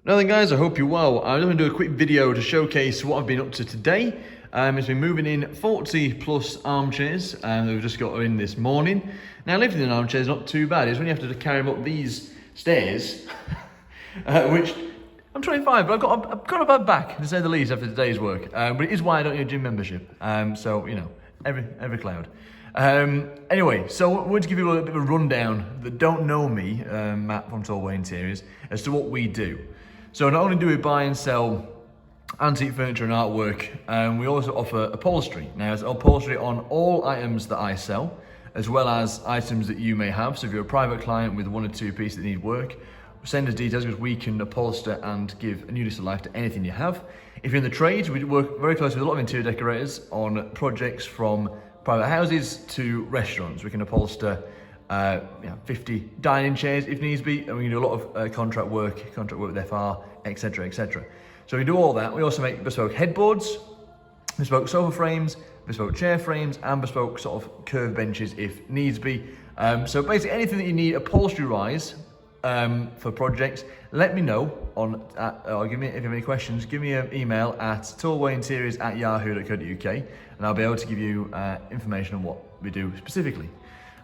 Now then guys, I hope you're well. I'm going to do a quick video to showcase what I've been up to today. It's been moving in 40 plus armchairs that we've just got in this morning. Now lifting an armchair is not too bad. It's when you have to carry them up these stairs, which I'm 25, but I've got a bad back to say the least after today's work. But it is why I don't need a gym membership. So you know, every cloud. Anyway, so I wanted to give you a little bit of a rundown that don't know me, Matt from Tallboy Interiors, as to what we do. So not only do we buy and sell antique furniture and artwork, we also offer upholstery. Now it's upholstery on all items that I sell, as well as items that you may have. So if you're a private client with one or two pieces that need work, send us details because we can upholster and give a new lease of life to anything you have. If you're in the trade, we work very closely with a lot of interior decorators on projects from private houses to restaurants. We can upholster 50 dining chairs if needs be, and we can do a lot of contract work with FR, etc, etc. So we do all that. We also make bespoke headboards, bespoke sofa frames, bespoke chair frames, and bespoke sort of curved benches if needs be. So basically anything that you need upholstery wise for projects, let me know on, or give me, if you have any questions, give me an email at tallboyinteriors@yahoo.co.uk and I'll be able to give you information on what we do specifically.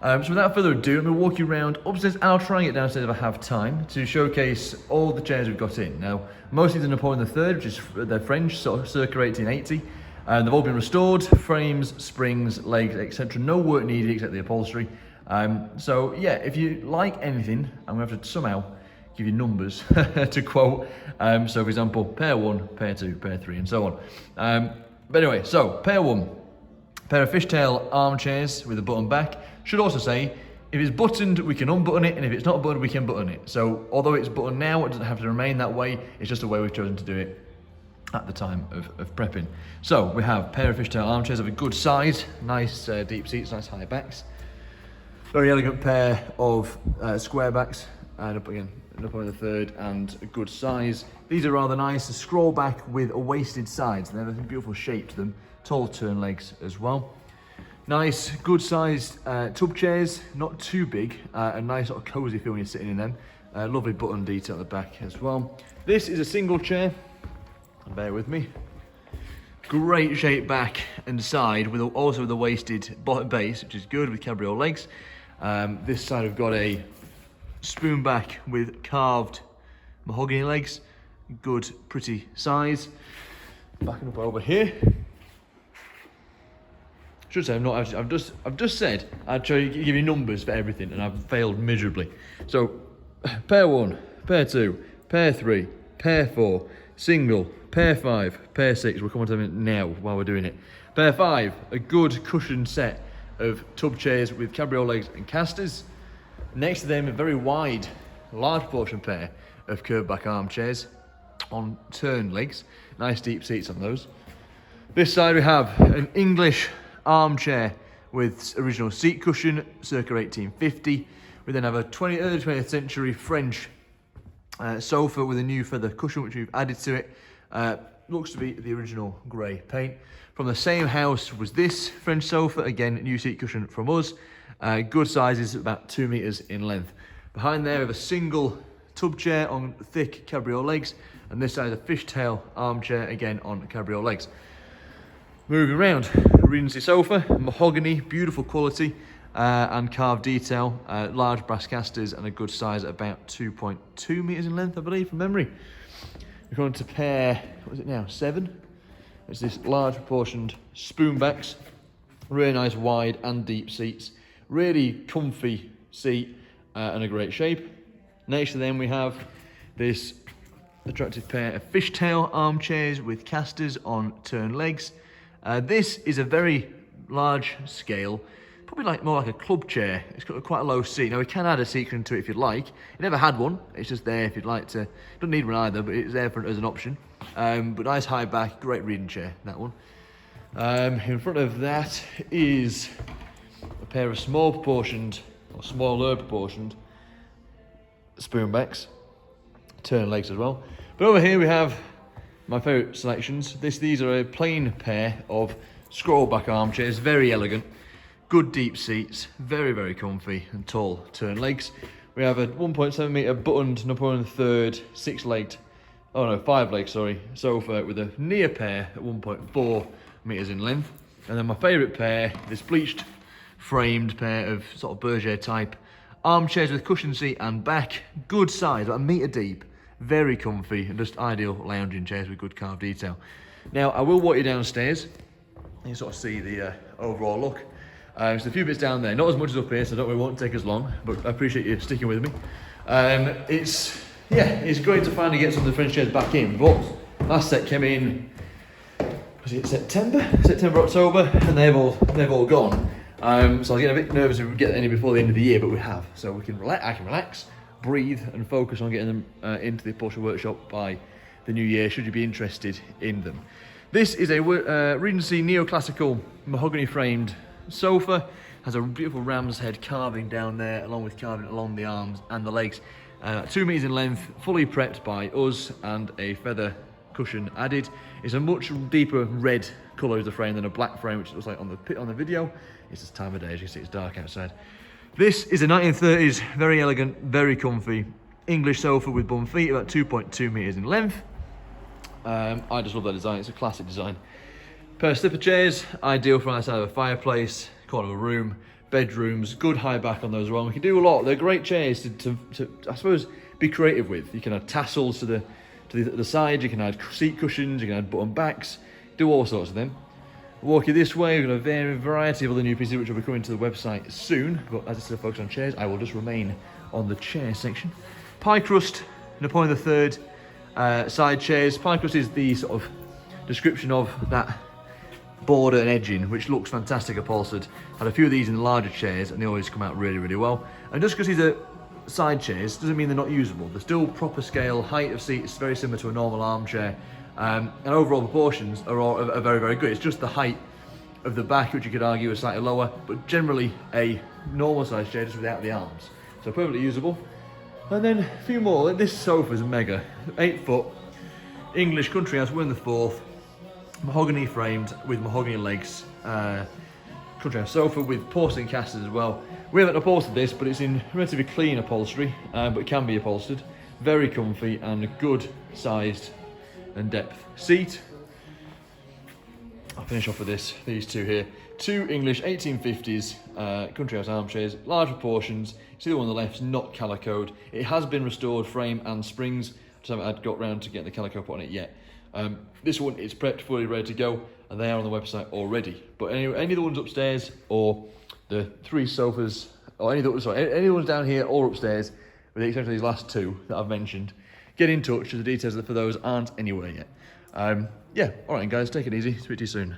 So without further ado, I'm going to walk you around upstairs and I'll try and get downstairs if I have time to showcase all the chairs we've got in. Now, most of these are Napoleon III, which is they're French, sort of circa 1880. They've all been restored, frames, springs, legs, etc. No work needed except the upholstery. So yeah, if you like anything, I'm going to have to somehow give you numbers to quote. So for example, pair 1, pair 2, pair 3 and so on. But anyway, so pair 1. Pair of fishtail armchairs with a button back. Should also say, if it's buttoned, we can unbutton it, and if it's not buttoned, we can button it. So although it's buttoned now, it doesn't have to remain that way. It's just a way we've chosen to do it at the time of prepping. So we have a pair of fishtail armchairs of a good size, nice deep seats, nice high backs. Very elegant pair of square backs, and up on the III, and a good size. These are rather nice, a scroll back with a waisted sides, and they have a beautiful shape to them. Tall turn legs as well. Nice, good sized tub chairs, not too big, a nice sort of cozy feel when you're sitting in them. Lovely button detail at the back as well. This is a single chair, bear with me. Great shape back and side, with also with a waisted bottom base, which is good with cabriole legs. This side we've got a spoon back with carved mahogany legs, good pretty size. Backing up over here. Should say I've just said I'd try to give you numbers for everything and I've failed miserably. So pair 1, pair 2, pair 3, pair 4, single, pair 5, pair 6. We'll come on to them now while we're doing it. Pair 5, a good cushioned set of tub chairs with cabriole legs and casters. Next to them, a very wide, large proportion pair of curved back armchairs on turn legs. Nice deep seats on those. This side we have an English armchair with original seat cushion, circa 1850. We then have a early 20th century French sofa with a new feather cushion which we've added to it. Looks to be the original grey paint. From the same house was this French sofa, again new seat cushion from us. Good sizes, about 2 meters in length. Behind there we have a single tub chair on thick cabriole legs, and this side is a fishtail armchair, again on cabriole legs. Moving around, Regency sofa, mahogany, beautiful quality and carved detail, large brass casters and a good size at about 2.2 meters in length, I believe, from memory. We're going to pair, what is it now, 7? It's this large proportioned spoon backs, really nice wide and deep seats, really comfy seat and a great shape. Next to them we have this attractive pair of fishtail armchairs with casters on turn legs. This is a very large scale, probably more like a club chair. It's got quite a low seat. Now we can add a seat cushion to it if you'd like. You never had one, it's just there if you'd like to. Don't need one either, but it's there as an option. But nice high back, great reading chair, that one. In front of that is a pair of smaller proportioned spoon backs, turn legs as well. But over here we have my favourite selections. These are a plain pair of scroll back armchairs, very elegant, good deep seats, very, very comfy and tall turn legs. We have a 1.7 metre buttoned Napoleon III 6-legged oh no, 5 leg, sorry, sofa with a near pair at 1.4 meters in length. And then my favorite pair, this bleached framed pair of sort of Berger type armchairs with cushion seat and back, good size, about 1 meter deep, very comfy, and just ideal lounging chairs with good carved detail. Now, I will walk you downstairs, and you sort of see the overall look. There's a few bits down there, not as much as up here, so it won't take as long, but I appreciate you sticking with me. It's great to finally get some of the French chairs back in, but last set came in, was it September, October, and they've all gone. So I was getting a bit nervous if we get any before the end of the year, but we have. So I can relax, breathe, and focus on getting them into the upholstery workshop by the new year, should you be interested in them. This is a Regency neoclassical mahogany framed sofa. Has a beautiful ram's head carving down there, along with carving along the arms and the legs. 2 meters in length, fully prepped by us, and a feather cushion added. It's a much deeper red colour as the frame than a black frame, which it looks like on the video. It's this time of day, as you can see, it's dark outside. This is a 1930s, very elegant, very comfy English sofa with bum feet, about 2.2 meters in length. I just love that design. It's a classic design. Pair of slipper chairs, ideal for outside of a fireplace, corner of a room, bedrooms, good high back on those as well. We can do a lot. They're great chairs to I suppose, be creative with. You can add tassels to the side, you can add seat cushions, you can add button backs, do all sorts of them. Walk you this way, we've got a variety of other new pieces which will be coming to the website soon, but as I still focus on chairs, I will just remain on the chair section. Pie crust, Napoleon III side chairs. Pie crust is the sort of description of that border and edging, which looks fantastic upholstered. Had a few of these in larger chairs and they always come out really, really well. And just because these are side chairs doesn't mean they're not usable. They're still proper scale, height of seats very similar to a normal armchair, and overall proportions are very, very good. It's just the height of the back which you could argue is slightly lower, but generally a normal size chair just without the arms. So perfectly usable. And then a few more. This sofa is mega. 8 foot, English country house, William IV, mahogany framed with mahogany legs. Country house sofa with porcelain casters as well. We haven't upholstered this, but it's in relatively clean upholstery, but it can be upholstered. Very comfy and a good sized and depth seat. I'll finish off with these two here. 2 English 1850s country house armchairs, large proportions. See the one on the left's not calicoed. It has been restored, frame and springs. Just haven't got round to getting the calico put on it yet. This one is prepped, fully ready to go, and they are on the website already. But any of the ones upstairs, or the 3 sofas, or any of the ones down here or upstairs, with the exception of these last 2 that I've mentioned, get in touch. The details for those aren't anywhere yet. Yeah, all right, guys, take it easy. Speak to you soon.